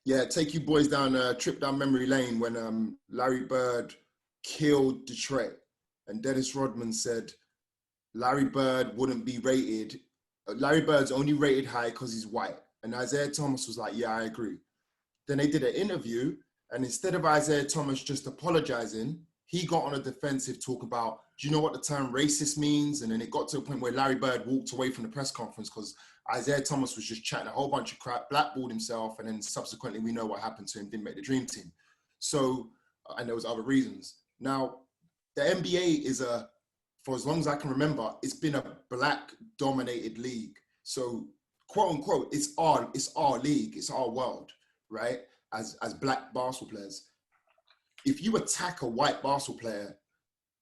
Yeah, take you boys down a trip down memory lane when Larry Bird killed Detroit, and Dennis Rodman said Larry Bird wouldn't be rated. Larry Bird's only rated high because he's white, and Isaiah Thomas was like, "Yeah, I agree." Then they did an interview, and instead of Isaiah Thomas just apologizing, he got on a defensive talk about, do you know what the term racist means? And then it got to a point where Larry Bird walked away from the press conference because Isaiah Thomas was just chatting a whole bunch of crap, blackballed himself, and then subsequently we know what happened to him, didn't make the dream team. So, and there was other reasons. Now, the NBA is for as long as I can remember, it's been a black dominated league. So quote unquote, it's our league, it's our world, right? As black basketball players. If you attack a white basketball player,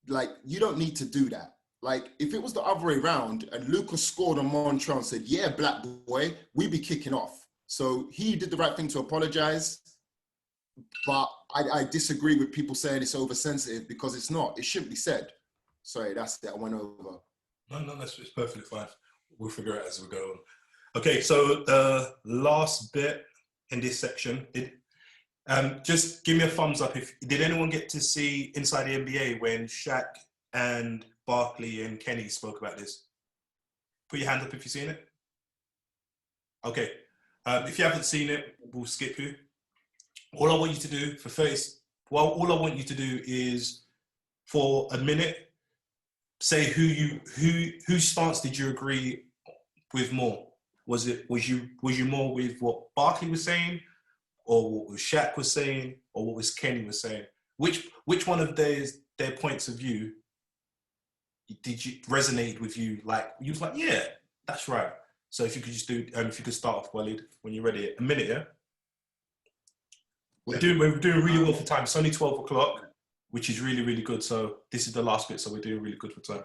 like, you don't need to do that. Like, if it was the other way around and Lucas scored on Montreal and said, yeah, black boy, we'd be kicking off. So he did the right thing to apologize. But I disagree with people saying it's oversensitive, because it's not. It shouldn't be said. Sorry, that's it. I went over. No, it's perfectly fine. We'll figure it out as we go on. Okay, so the last bit in this section, just give me a thumbs up. Did anyone get to see Inside the NBA when Shaq and Barkley and Kenny spoke about this? Put your hand up if you've seen it. Okay, if you haven't seen it, we'll skip you. All I want you to do all I want you to do is, for a minute, say whose stance did you agree with more? Was you more with what Barkley was saying, or what Shaq was saying, or what was Kenny was saying? Which one of their points of view did you resonate with you? Like, you was like, yeah, that's right. So if you could just do, if you could start off, Walid, when you're ready. A minute, yeah. We're doing really well for time. It's only 12 o'clock, which is really, really good. So this is the last bit, so we're doing really good for time.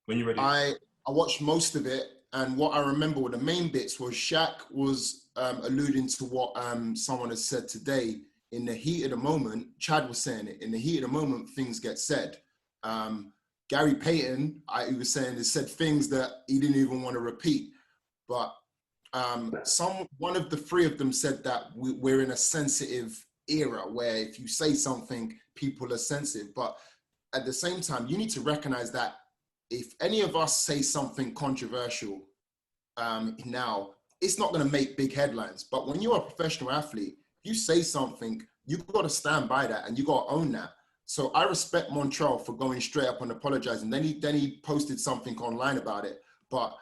When you're ready. I watched most of it, and what I remember were the main bits was Shaq was alluding to what someone has said today. In the heat of the moment, Chad was saying it, in the heat of the moment, things get said. Gary Payton, he was saying, has said things that he didn't even want to repeat. But one of the three of them said that we're in a sensitive era where if you say something, people are sensitive. But at the same time, you need to recognize that if any of us say something controversial now, it's not going to make big headlines. But when you're a professional athlete, you say something, you've got to stand by that and you got to own that. So I respect Montreal for going straight up and apologizing. Then he posted something online about it. But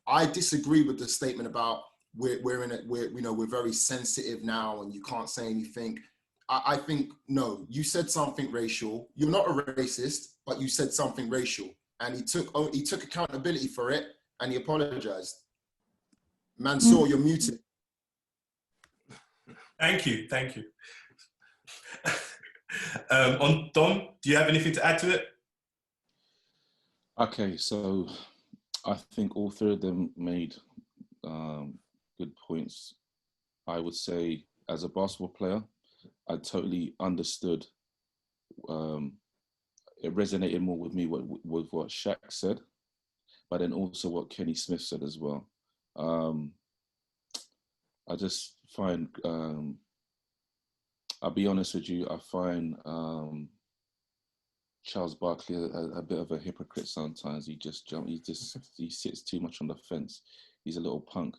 I disagree with the statement about we're very sensitive now and you can't say anything. I think, no, you said something racial. You're not a racist, but you said something racial. And he took accountability for it, and he apologized. Mansour, you're muted. Thank you. On Dom, do you have anything to add to it? Okay, so I think all three of them made good points. I would say, as a basketball player, I totally understood. It resonated more with me with what Shaq said, but then also what Kenny Smith said as well. I just find, I'll be honest with you, I find Charles Barkley a bit of a hypocrite sometimes. He sits too much on the fence. He's a little punk.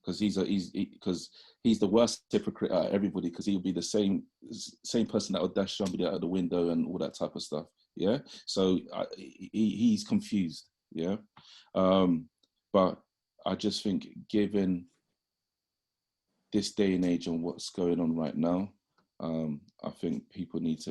Because he's the worst hypocrite out of everybody, because he'll be the same person that will dash somebody out of the window and all that type of stuff. Yeah, so he's confused. Yeah, but I just think, given this day and age and what's going on right now, I think people need to